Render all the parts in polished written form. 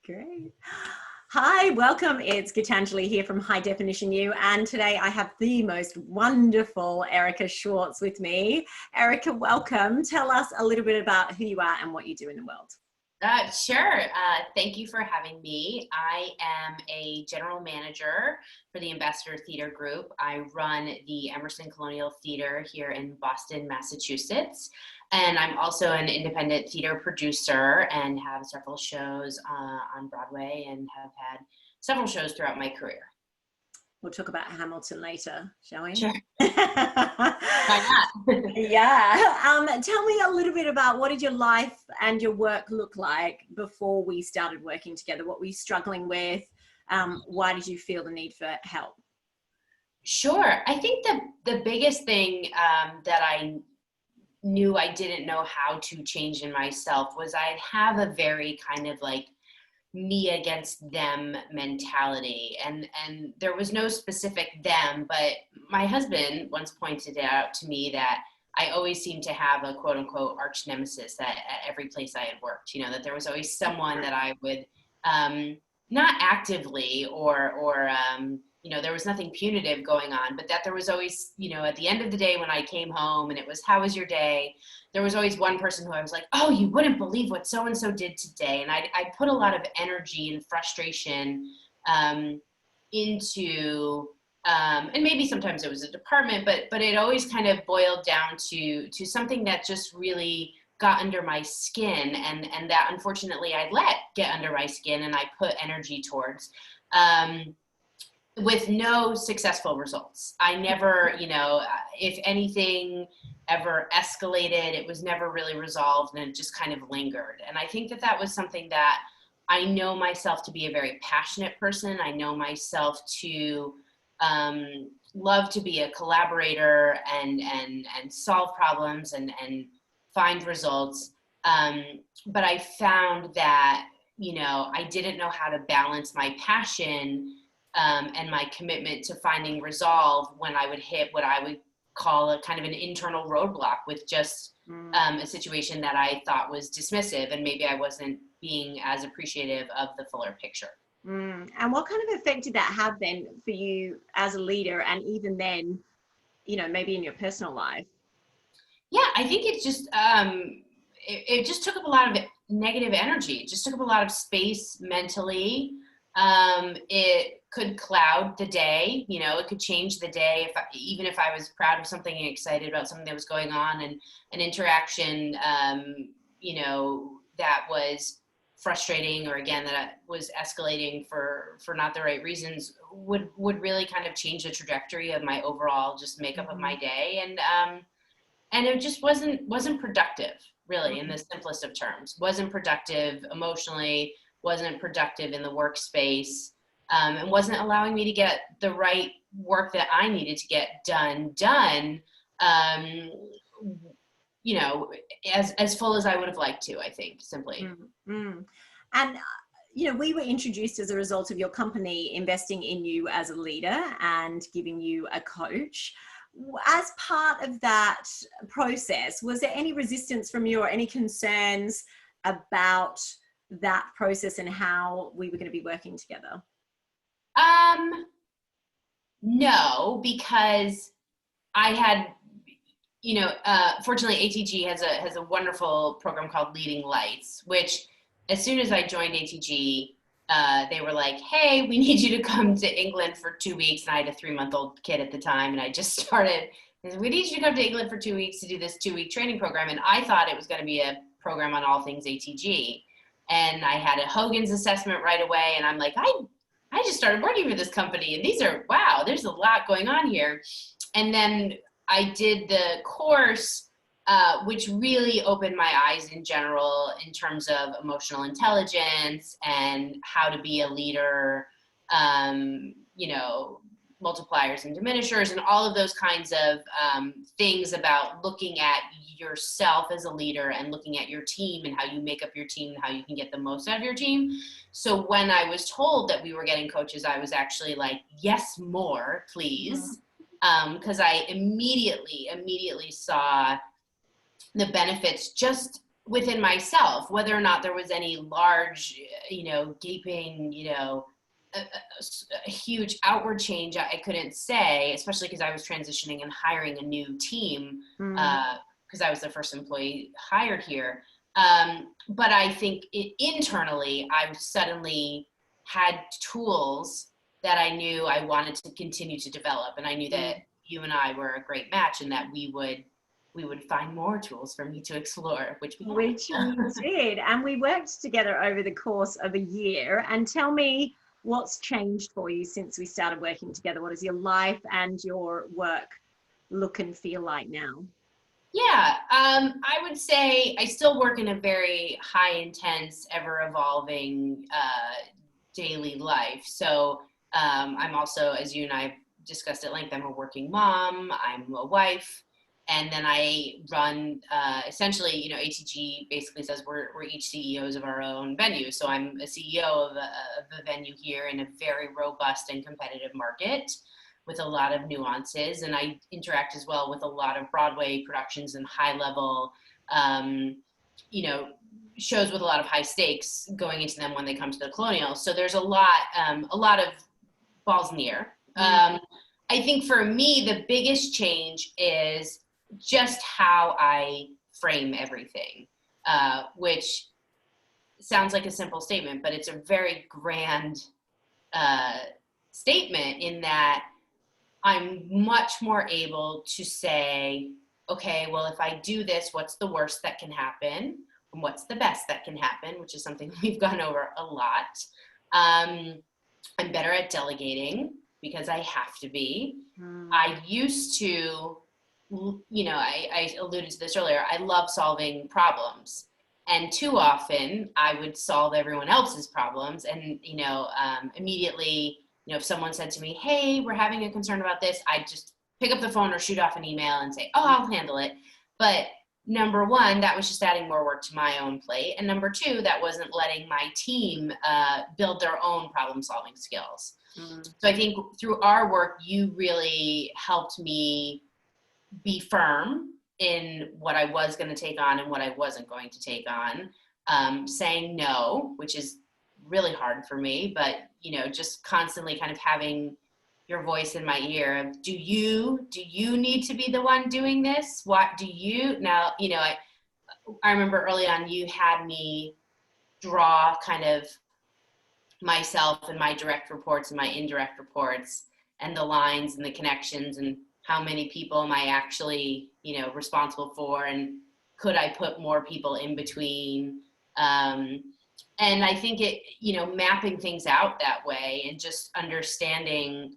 Great. Hi, welcome. It's Gitanjali here from High Definition You, and today I have the most wonderful Erica Schwartz with me. Erica, welcome. Tell us a little bit about who you are and what you do in the world. Sure. Thank you for having me. I am a general manager for the Ambassador Theater Group. I run the Emerson Colonial Theater here in Boston, Massachusetts. And I'm also an independent theater producer and have several shows on Broadway and have had several shows throughout my career. We'll talk about Hamilton later, shall we? Sure. Why not? Yeah. Tell me a little bit about what did your life and your work look like before we started working together? What were you struggling with? Why did you feel the need for help? Sure. I think the biggest thing that I knew I didn't know how to change in myself was I'd have a very kind of like me against them mentality, and there was no specific them, but my husband once pointed out to me that I always seemed to have a quote unquote arch nemesis at every place I had worked, that there was always someone that I would not actively or there was nothing punitive going on, but that there was always, at the end of the day when I came home and it was, how was your day? There was always one person who I was like, oh, you wouldn't believe what so-and-so did today. And I put a lot of energy and frustration into, and maybe sometimes it was a department, but it always kind of boiled down to something that just really got under my skin, and that unfortunately I let get under my skin and I put energy towards. With no successful results. I never, if anything ever escalated, it was never really resolved and it just kind of lingered. And I think that was something that I know myself to be a very passionate person. I know myself to love to be a collaborator and solve problems and find results. But I found that, I didn't know how to balance my passion and my commitment to finding resolve when I would hit what I would call a kind of an internal roadblock with just a situation that I thought was dismissive, and maybe I wasn't being as appreciative of the fuller picture. And what kind of effect did that have then for you as a leader, and even then, maybe in your personal life? Yeah, I think it just it just took up a lot of negative energy. It just took up a lot of space mentally. It could cloud the day, it could change the day. Even if I was proud of something and excited about something that was going on, and an interaction, that was frustrating, or again, that was escalating for not the right reasons, would really kind of change the trajectory of my overall just makeup of my day. And it just wasn't productive, really, in the simplest of terms. Wasn't productive emotionally, wasn't productive in the workspace, and wasn't allowing me to get the right work that I needed to get done, as full as I would have liked to, I think, simply. Mm-hmm. And, we were introduced as a result of your company investing in you as a leader and giving you a coach. As part of that process, was there any resistance from you or any concerns about that process and how we were going to be working together? No, because I had, fortunately ATG has a wonderful program called Leading Lights, which as soon as I joined ATG, they were like, hey, we need you to come to England for 2 weeks. And I had a 3-month-old kid at the time, and I just started. They said, we need you to come to England for 2 weeks to do this 2-week training program. And I thought it was going to be a program on all things ATG. And I had a Hogan's assessment right away. And I'm like, I just started working for this company, and wow, there's a lot going on here. And then I did the course, which really opened my eyes in general in terms of emotional intelligence and how to be a leader, multipliers and diminishers and all of those kinds of things about looking at yourself as a leader and looking at your team and how you make up your team and how you can get the most out of your team. So when I was told that we were getting coaches, I was actually like, yes, more, please. Because I immediately saw the benefits just within myself, whether or not there was any large, gaping, a huge outward change, I couldn't say, especially because I was transitioning and hiring a new team, because I was the first employee hired here. But I think internally, I suddenly had tools that I knew I wanted to continue to develop. And I knew that you and I were a great match, and that we would find more tools for me to explore, which we did. And we worked together over the course of a year. And tell me what's changed for you since we started working together. What does your life and your work look and feel like now? Yeah, I would say I still work in a very high intense, ever evolving daily life. So I'm also, as you and I discussed at length, I'm a working mom, I'm a wife, and then I run essentially, ATG basically says we're each CEOs of our own venue. So I'm a CEO of a venue here in a very robust and competitive market with a lot of nuances. And I interact as well with a lot of Broadway productions and high level, shows with a lot of high stakes going into them when they come to the Colonial. So there's a lot of balls in the air. I think for me, the biggest change is just how I frame everything, which sounds like a simple statement, but it's a very grand statement in that I'm much more able to say, okay, well, if I do this, what's the worst that can happen? And what's the best that can happen, which is something we've gone over a lot. I'm better at delegating because I have to be. I used to, I alluded to this earlier, I love solving problems. And too often I would solve everyone else's problems. And, immediately, if someone said to me, hey, we're having a concern about this, I'd just pick up the phone or shoot off an email and say, oh, I'll handle it. But number one, that was just adding more work to my own plate. And number two, that wasn't letting my team build their own problem solving skills. So I think through our work, you really helped me be firm in what I was going to take on and what I wasn't going to take on, saying no, which is really hard for me, but just constantly kind of having your voice in my ear of, do you need to be the one doing this? What do you now, I remember early on you had me draw kind of myself and my direct reports and my indirect reports and the lines and the connections and how many people am I actually, responsible for, and could I put more people in between? And I think it, mapping things out that way and just understanding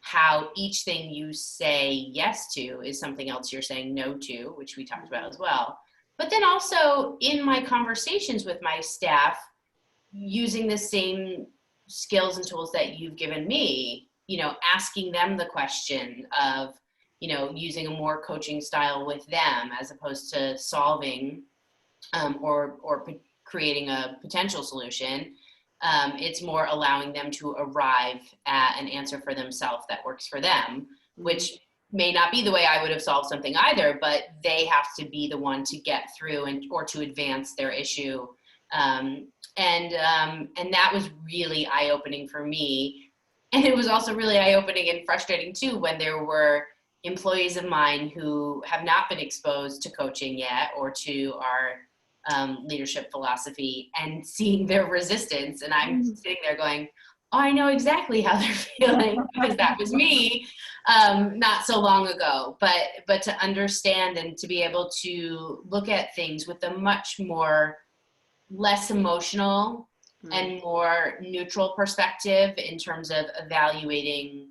how each thing you say yes to is something else you're saying no to, which we talked about as well. But then also in my conversations with my staff, using the same skills and tools that you've given me, asking them the question of, using a more coaching style with them as opposed to solving or creating a potential solution. It's more allowing them to arrive at an answer for themselves that works for them, which may not be the way I would have solved something either, but they have to be the one to get through or to advance their issue. And that was really eye-opening for me. And it was also really eye-opening and frustrating too when there were employees of mine who have not been exposed to coaching yet or to our leadership philosophy and seeing their resistance. And I'm sitting there going, oh, I know exactly how they're feeling because that was me not so long ago. But to understand and to be able to look at things with a much more less emotional and more neutral perspective in terms of evaluating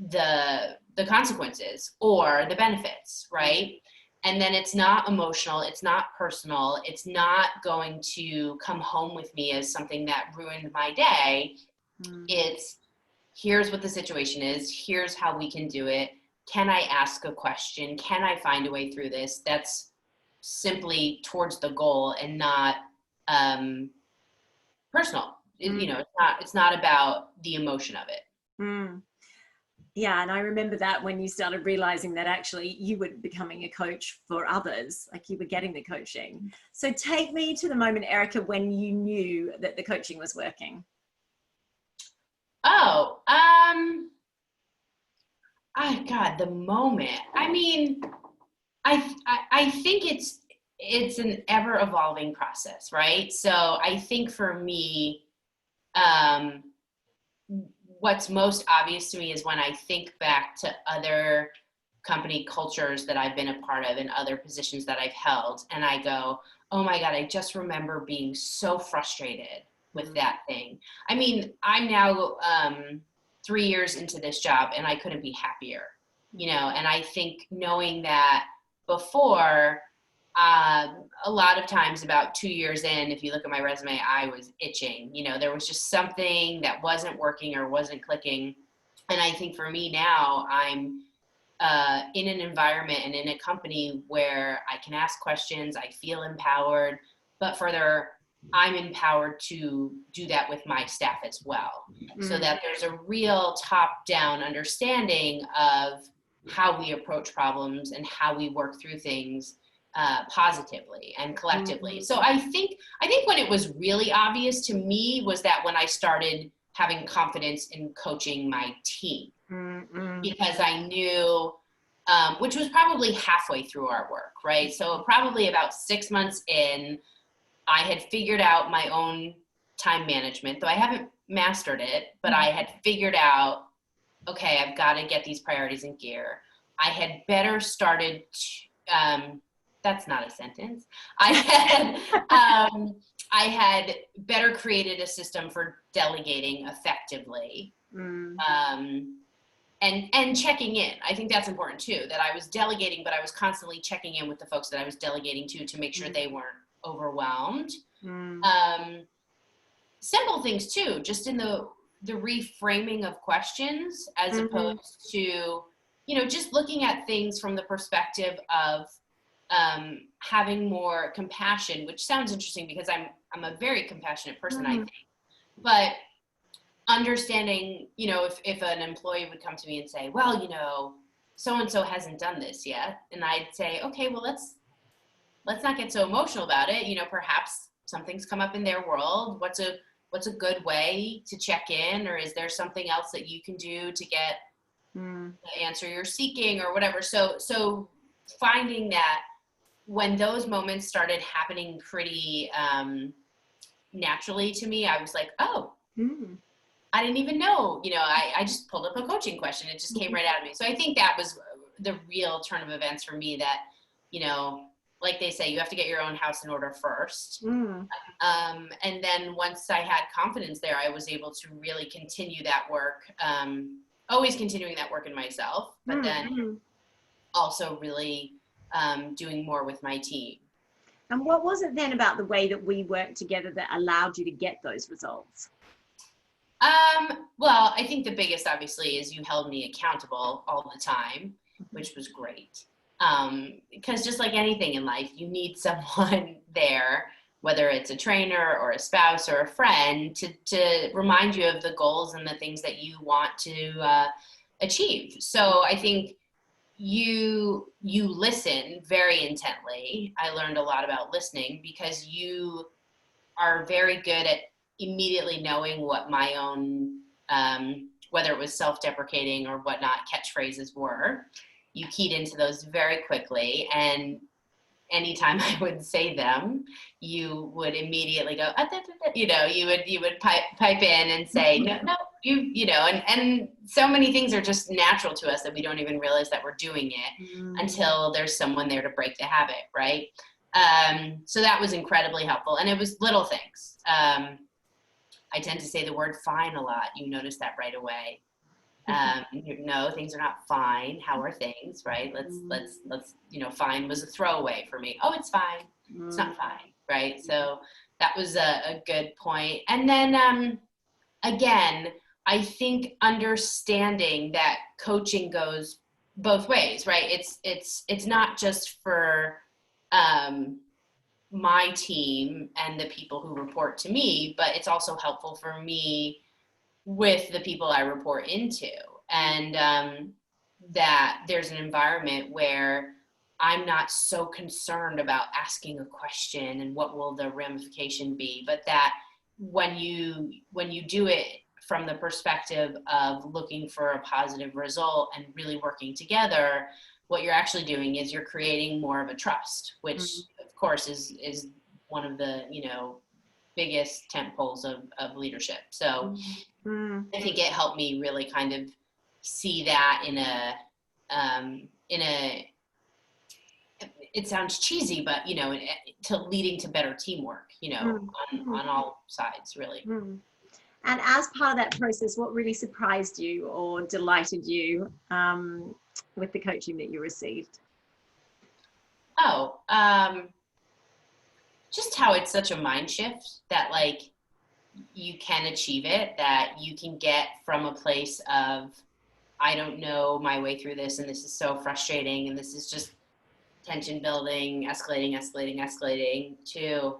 the consequences or the benefits, right? And then it's not emotional, it's not personal, it's not going to come home with me as something that ruined my day. It's, here's what the situation is, here's how we can do it. Can I ask a question? Can I find a way through this? That's simply towards the goal and not personal. It's not about the emotion of it. Yeah, and I remember that when you started realizing that actually you were becoming a coach for others, like you were getting the coaching. So take me to the moment, Erica, when you knew that the coaching was working. Oh, God, the moment. I mean, I think it's an ever evolving process, right? So I think for me, um, what's most obvious to me is when I think back to other company cultures that I've been a part of and other positions that I've held, and I go, oh my God, I just remember being so frustrated with that thing. I mean, I'm now 3 years into this job and I couldn't be happier, and I think knowing that before, a lot of times about 2 years in, if you look at my resume, I was itching. There was just something that wasn't working or wasn't clicking. And I think for me now, I'm in an environment and in a company where I can ask questions, I feel empowered, but further, I'm empowered to do that with my staff as well. So that there's a real top-down understanding of how we approach problems and how we work through things positively and collectively. So I think when it was really obvious to me was that when I started having confidence in coaching my team, because I knew, which was probably halfway through our work, right? So probably about 6 months in, I had figured out my own time management, though I haven't mastered it, but I had figured out, okay, I've got to get these priorities in gear. I had better started that's not a sentence. I had better created a system for delegating effectively, and checking in. I think that's important too, that I was delegating, but I was constantly checking in with the folks that I was delegating to make sure they weren't overwhelmed. Simple things too, just in the reframing of questions, as opposed to, just looking at things from the perspective of having more compassion, which sounds interesting because I'm a very compassionate person, I think. But understanding, if an employee would come to me and say, well, so-and-so hasn't done this yet. And I'd say, okay, well, let's not get so emotional about it. Perhaps something's come up in their world. What's a good way to check in? Or is there something else that you can do to get the answer you're seeking or whatever? So finding that when those moments started happening pretty naturally to me, I was like, oh, I didn't even know, I just pulled up a coaching question. It just came right out of me. So I think that was the real turn of events for me, that, like they say, you have to get your own house in order first. And then once I had confidence there, I was able to really continue that work, always continuing that work in myself, but then also really doing more with my team. And what was it then about the way that we worked together that allowed you to get those results? Well, I think the biggest, obviously, is you held me accountable all the time, which was great. Because just like anything in life, you need someone there, whether it's a trainer or a spouse or a friend, to remind you of the goals and the things that you want to achieve. So I think you listen very intently. I learned a lot about listening because you are very good at immediately knowing what my own, whether it was self-deprecating or whatnot, catchphrases were. You keyed into those very quickly, and anytime I would say them, you would immediately go, you would pipe in and say, no, and so many things are just natural to us that we don't even realize that we're doing it until there's someone there to break the habit, right? So that was incredibly helpful, and it was little things. I tend to say the word fine a lot. You notice that right away. No, things are not fine. How are things, right? Let's fine was a throwaway for me. Oh, it's fine. It's not fine, right? So that was a good point. And then, again, I think understanding that coaching goes both ways, right? It's not just for, my team and the people who report to me, but it's also helpful for me with the people I report into. and that there's an environment where I'm not so concerned about asking a question and what will the ramification be, but that when you do it from the perspective of looking for a positive result and really working together, what you're actually doing is you're creating more of a trust, which of course is one of the, biggest tent poles of leadership. So I think it helped me really kind of see that in a, it sounds cheesy, but to leading to better teamwork, on all sides, really. And as part of that process, what really surprised you or delighted you with the coaching that you received? Just how it's such a mind shift that like you can achieve it, that you can get from a place of, I don't know my way through this, and this is so frustrating, and this is just tension building, escalating, to,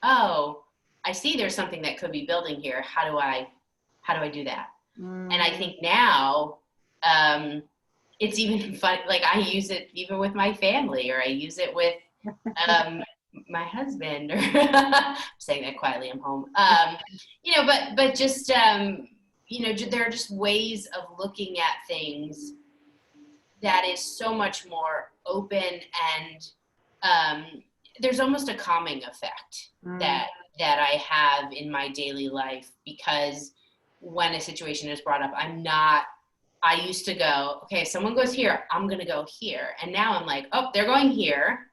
oh, I see there's something that could be building here. How do I do that? And I think now, it's even fun. Like I use it even with my family, or I use it with, my husband, or I'm saying that quietly, I'm home. But just, there are just ways of looking at things that is so much more open, and there's almost a calming effect that I have in my daily life, because when a situation is brought up, I used to go, okay, if someone goes here, I'm going to go here. And now I'm like, oh, they're going here.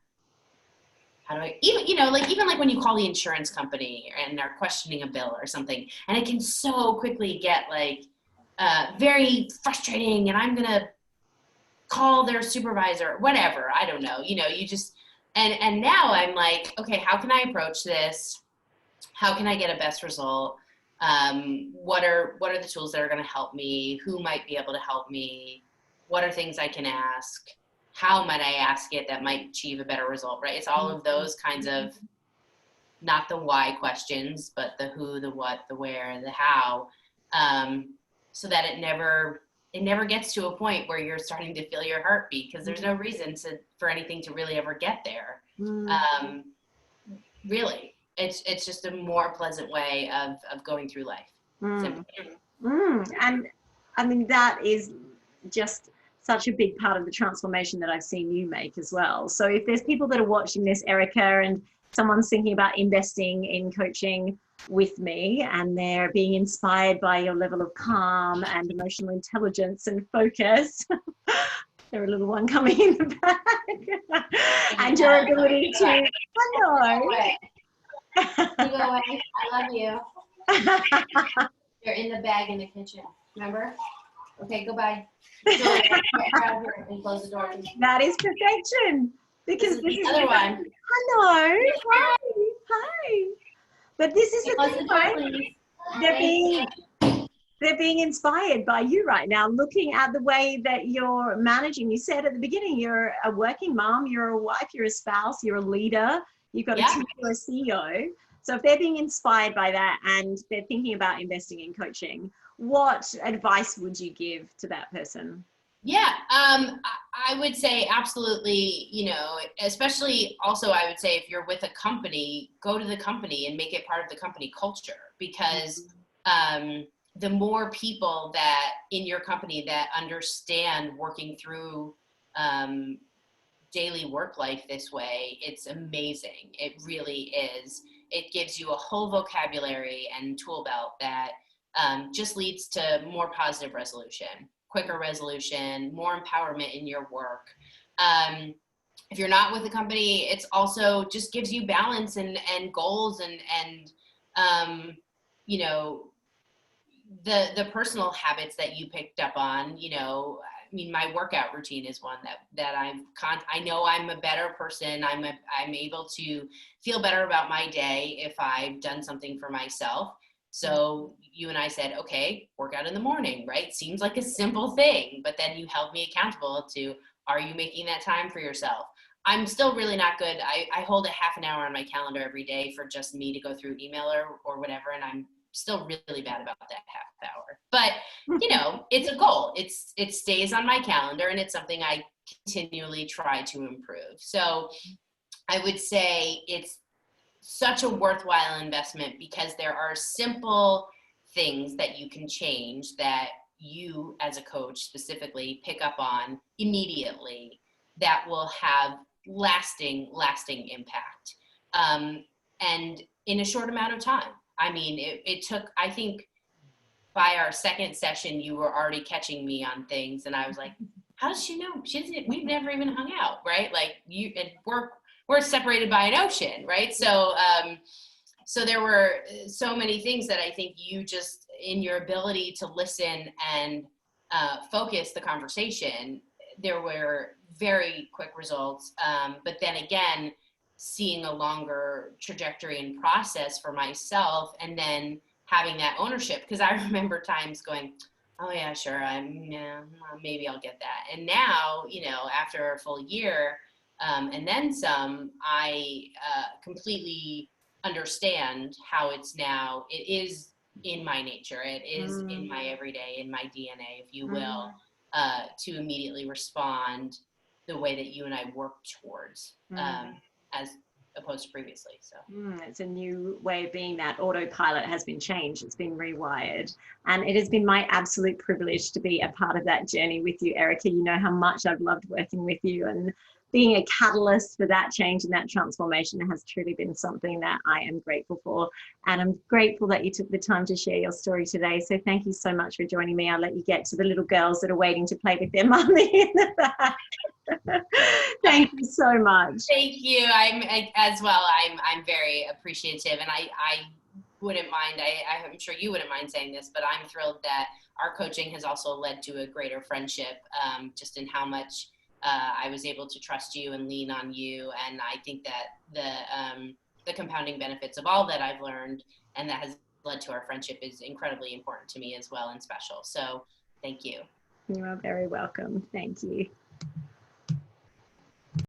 How do I, even like when you call the insurance company and they're questioning a bill or something, and it can so quickly get like very frustrating, and I'm going to call their supervisor, whatever. I don't know, you just, and now I'm like, okay, how can I approach this? How can I get a best result? What are the tools that are going to help me? Who might be able to help me? What are things I can ask? How might I ask it that might achieve a better result, right? It's all of those kinds of, not the why questions, but the who, the what, the where, the how, so that it never gets to a point where you're starting to feel your heartbeat, because there's no reason for anything to really ever get there. Really, it's just a more pleasant way of going through life. And I mean, that is just such a big part of the transformation that I've seen you make as well. So if there's people that are watching this, Erica, and someone's thinking about investing in coaching with me, and they're being inspired by your level of calm and emotional intelligence and focus, there's a little one coming in the back, and your ability to, hello. You go away. I love you. You're in the bag in the kitchen. Remember? Okay, goodbye. And close the door. That is perfection. Because this is the other one. Hello. Hi. But this is the thing, right? They're being inspired by you right now, looking at the way that you're managing. You said at the beginning, you're a working mom, you're a wife, you're a spouse, you're a leader, you've got a team, you're a CEO. So if they're being inspired by that and they're thinking about investing in coaching, what advice would you give to that person? Yeah, I would say absolutely, especially also I would say if you're with a company, go to the company and make it part of the company culture, because the more people that in your company that understand working through daily work life this way, it's amazing. It really is. It gives you a whole vocabulary and tool belt that just leads to more positive resolution, quicker resolution, more empowerment in your work. If you're not with a company, it's also just gives you balance and goals and the personal habits that you picked up on. I mean, my workout routine is one that I know I'm a better person. I'm able to feel better about my day if I've done something for myself. So you and I said, okay, work out in the morning, right? Seems like a simple thing, but then you held me accountable to, are you making that time for yourself? I'm still really not good. I hold a half an hour on my calendar every day for just me to go through email or whatever, and I'm still really bad about that half hour. But, you know, it's a goal. It stays on my calendar, and it's something I continually try to improve. So I would say it's such a worthwhile investment because there are simple things that you can change that you as a coach specifically pick up on immediately that will have lasting impact. And in a short amount of time. I mean, it took, I think by our second session, you were already catching me on things. And I was like, how does she know? We've never even hung out, right? Like we're separated by an ocean, right? So, so there were so many things that I think you just, in your ability to listen and focus the conversation, there were very quick results. But then again, seeing a longer trajectory and process for myself, and then having that ownership, because I remember times going, oh yeah, sure, maybe I'll get that. And now, you know, after a full year and then some, I completely understand how it is in my nature, it is in my everyday, in my DNA, if you will, to immediately respond the way that you and I work towards. As opposed to previously. So it's a new way of being. That autopilot has been changed. It's been rewired. And it has been my absolute privilege to be a part of that journey with you, Erica. You know how much I've loved working with you, and being a catalyst for that change and that transformation has truly been something that I am grateful for. And I'm grateful that you took the time to share your story today. So thank you so much for joining me. I'll let you get to the little girls that are waiting to play with their mummy in the back. Thank you so much. Thank you. I'm very appreciative, and I wouldn't mind, I'm sure you wouldn't mind saying this, but I'm thrilled that our coaching has also led to a greater friendship, just in how much I was able to trust you and lean on you. And I think that the compounding benefits of all that I've learned and that has led to our friendship is incredibly important to me as well, and special. So thank you. You are very welcome. Thank you.